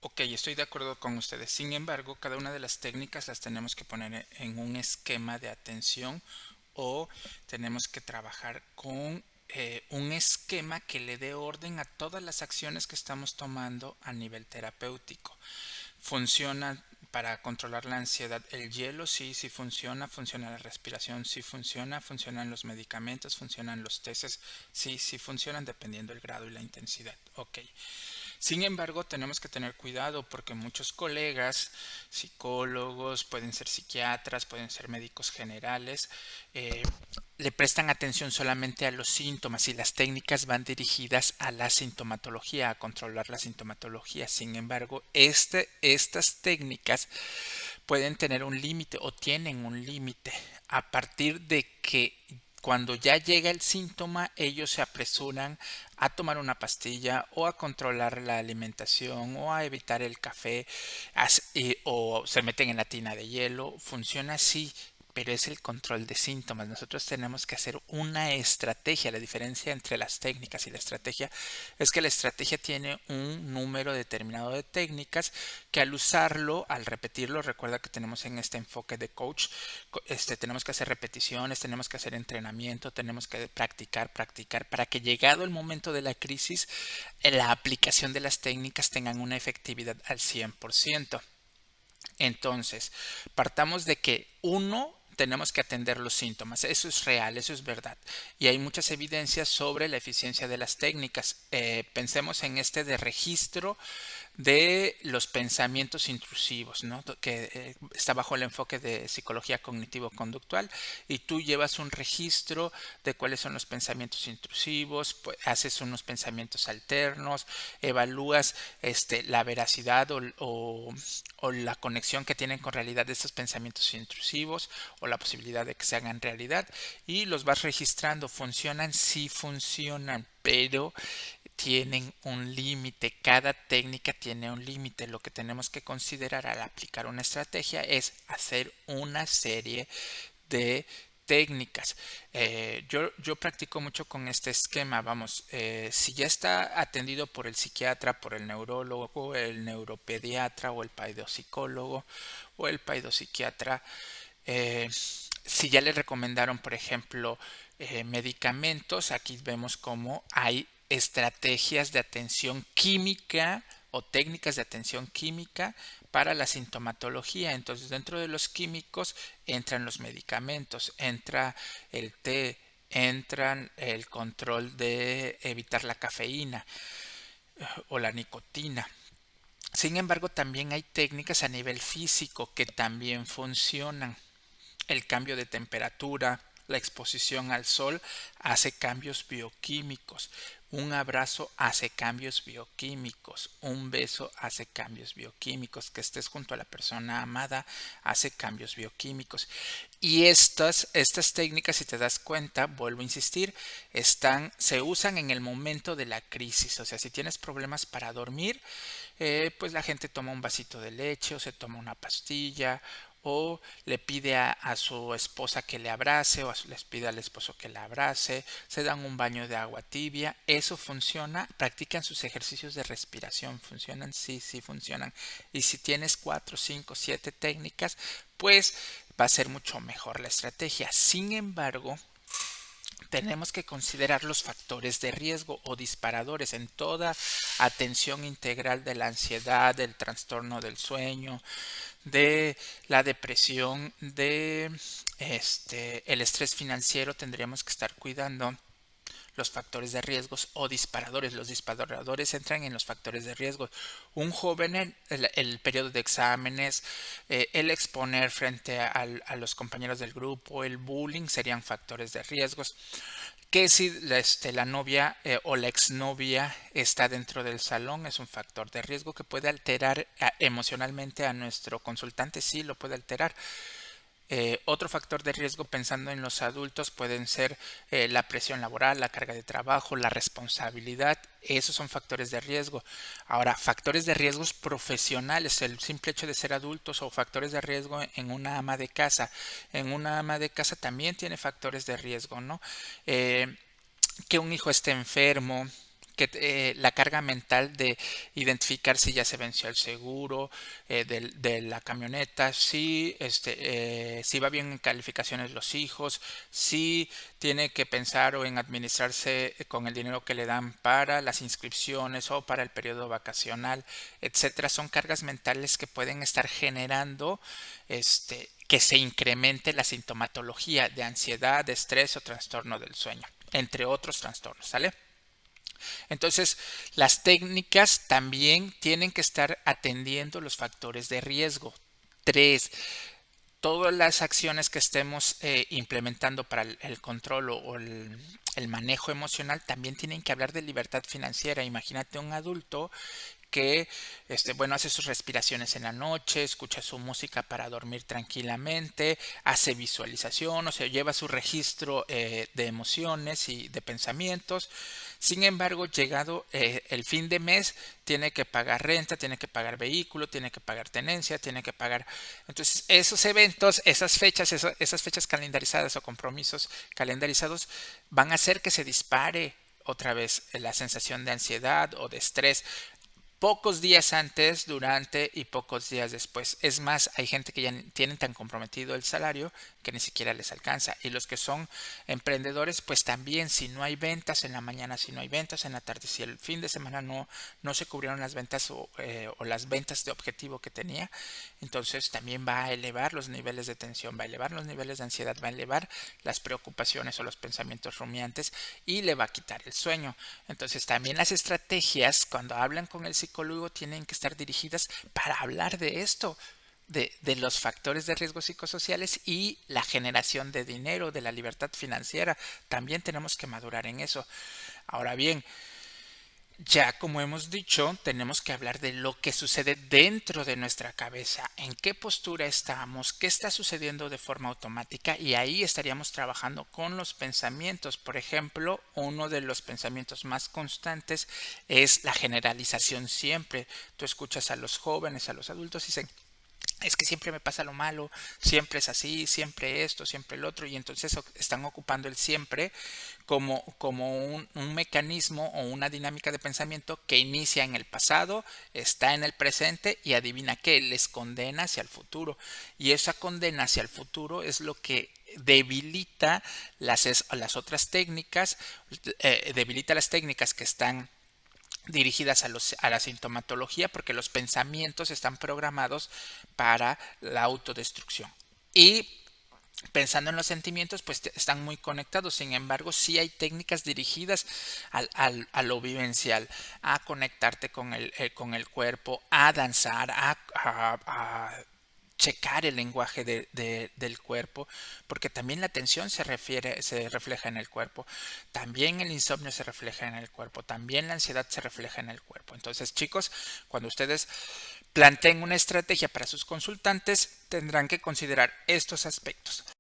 Ok, estoy de acuerdo con ustedes. Sin embargo, cada una de las técnicas las tenemos que poner en un esquema de atención o tenemos que trabajar con un esquema que le dé orden a todas las acciones que estamos tomando a nivel terapéutico. Funciona para controlar la ansiedad. El hielo sí, sí funciona, funciona la respiración, sí funciona, funcionan los medicamentos, funcionan los testes, sí, sí funcionan dependiendo del grado y la intensidad. Ok. Sin embargo, tenemos que tener cuidado porque muchos colegas, psicólogos, pueden ser psiquiatras, pueden ser médicos generales, eh, le prestan atención solamente a los síntomas y las técnicas van dirigidas a la sintomatología, a controlar la sintomatología. Sin embargo, estas técnicas pueden tener un límite o tienen un límite a partir de que cuando ya llega el síntoma, ellos se apresuran a tomar una pastilla o a controlar la alimentación o a evitar el café o se meten en la tina de hielo. Funciona así, pero es el control de síntomas. Nosotros tenemos que hacer una estrategia. La diferencia entre las técnicas y la estrategia es que la estrategia tiene un número determinado de técnicas que al usarlo, al repetirlo, recuerda que tenemos en este enfoque de coach, tenemos que hacer repeticiones, tenemos que hacer entrenamiento, tenemos que practicar, practicar, para que llegado el momento de la crisis, la aplicación de las técnicas tengan una efectividad al 100%. Entonces, partamos de que uno, tenemos que atender los síntomas. Eso es real, eso es verdad. Y hay muchas evidencias sobre la eficiencia de las técnicas. Pensemos en este de registro de los pensamientos intrusivos, ¿no? Que está bajo el enfoque de psicología cognitivo-conductual y tú llevas un registro de cuáles son los pensamientos intrusivos, pues, haces unos pensamientos alternos, evalúas la veracidad o la conexión que tienen con realidad de estos pensamientos intrusivos o la posibilidad de que se hagan realidad y los vas registrando. ¿Funcionan? Sí funcionan, pero tienen un límite, cada técnica tiene un límite. Lo que tenemos que considerar al aplicar una estrategia es hacer una serie de técnicas. Yo practico mucho con este esquema, vamos, si ya está atendido por el psiquiatra, por el neurólogo, el neuropediatra o el paidopsicólogo o el paidopsiquiatra, si ya le recomendaron, por ejemplo, medicamentos, aquí vemos cómo hay estrategias de atención química o técnicas de atención química para la sintomatología. Entonces, dentro de los químicos entran los medicamentos, entra el té, entran el control de evitar la cafeína o la nicotina. Sin embargo, también hay técnicas a nivel físico que también funcionan. El cambio de temperatura, la exposición al sol hace cambios bioquímicos. Un abrazo hace cambios bioquímicos. Un beso hace cambios bioquímicos. Que estés junto a la persona amada hace cambios bioquímicos. Y estas técnicas, si te das cuenta, vuelvo a insistir, se usan en el momento de la crisis. O sea, si tienes problemas para dormir, pues la gente toma un vasito de leche o se toma una pastilla o le pide a su esposa que le abrace o les pide al esposo que le abrace, se dan un baño de agua tibia, eso funciona, practican sus ejercicios de respiración, funcionan, sí, sí funcionan. Y si tienes 4, 5, 7 técnicas, pues va a ser mucho mejor la estrategia. Sin embargo, tenemos que considerar los factores de riesgo o disparadores en toda atención integral de la ansiedad, del trastorno del sueño, de la depresión, de el estrés financiero. Tendríamos que estar cuidando los factores de riesgos o disparadores. Los disparadores entran en los factores de riesgo. Un joven en el periodo de exámenes, el exponer frente a los compañeros del grupo, el bullying serían factores de riesgos. Que si la novia o la exnovia está dentro del salón es un factor de riesgo que puede alterar emocionalmente a nuestro consultante, sí lo puede alterar. Otro factor de riesgo pensando en los adultos pueden ser la presión laboral, la carga de trabajo, la responsabilidad. Esos son factores de riesgo. Ahora, factores de riesgos profesionales, el simple hecho de ser adultos o factores de riesgo en una ama de casa. En una ama de casa también tiene factores de riesgo, ¿no? Que un hijo esté enfermo, la carga mental de identificar si ya se venció el seguro de la camioneta, si va bien en calificaciones los hijos, si tiene que pensar o en administrarse con el dinero que le dan para las inscripciones o para el periodo vacacional, etcétera. Son cargas mentales que pueden estar generando que se incremente la sintomatología de ansiedad, de estrés o trastorno del sueño, entre otros trastornos, ¿sale? Entonces, las técnicas también tienen que estar atendiendo los factores de riesgo. Tres, todas las acciones que estemos implementando para el control o el manejo emocional también tienen que hablar de libertad financiera. Imagínate un adulto que bueno, hace sus respiraciones en la noche, escucha su música para dormir tranquilamente, hace visualización, o sea, lleva su registro de emociones y de pensamientos. Sin embargo, llegado el fin de mes, tiene que pagar renta, tiene que pagar vehículo, tiene que pagar tenencia, tiene que pagar. Entonces, esos eventos, esas fechas calendarizadas o compromisos calendarizados van a hacer que se dispare otra vez la sensación de ansiedad o de estrés pocos días antes, durante y pocos días después. Es más, hay gente que ya tienen tan comprometido el salario que ni siquiera les alcanza. Y los que son emprendedores, pues también, si no hay ventas en la mañana, si no hay ventas en la tarde, si el fin de semana no se cubrieron las ventas o las ventas de objetivo que tenía, entonces también va a elevar los niveles de tensión, va a elevar los niveles de ansiedad, va a elevar las preocupaciones o los pensamientos rumiantes y le va a quitar el sueño. Entonces también las estrategias cuando hablan con el psicólogo tienen que estar dirigidas para hablar de esto, de los factores de riesgo psicosociales y la generación de dinero, de la libertad financiera. También tenemos que madurar en eso. Ahora bien, ya como hemos dicho, tenemos que hablar de lo que sucede dentro de nuestra cabeza, en qué postura estamos, qué está sucediendo de forma automática y ahí estaríamos trabajando con los pensamientos. Por ejemplo, uno de los pensamientos más constantes es la generalización siempre. Tú escuchas a los jóvenes, a los adultos y dicen, es que siempre me pasa lo malo, siempre es así, siempre esto, siempre el otro, y entonces están ocupando el siempre como un mecanismo o una dinámica de pensamiento que inicia en el pasado, está en el presente y adivina qué, les condena hacia el futuro. Y esa condena hacia el futuro es lo que debilita las otras técnicas, debilita las técnicas que están dirigidas a la sintomatología porque los pensamientos están programados para la autodestrucción. Y pensando en los sentimientos, pues están muy conectados. Sin embargo, sí hay técnicas dirigidas a lo vivencial, a conectarte con el cuerpo, a danzar, a checar el lenguaje del cuerpo, porque también la tensión se refleja en el cuerpo, también el insomnio se refleja en el cuerpo, también la ansiedad se refleja en el cuerpo. Entonces, chicos, cuando ustedes planteen una estrategia para sus consultantes, tendrán que considerar estos aspectos.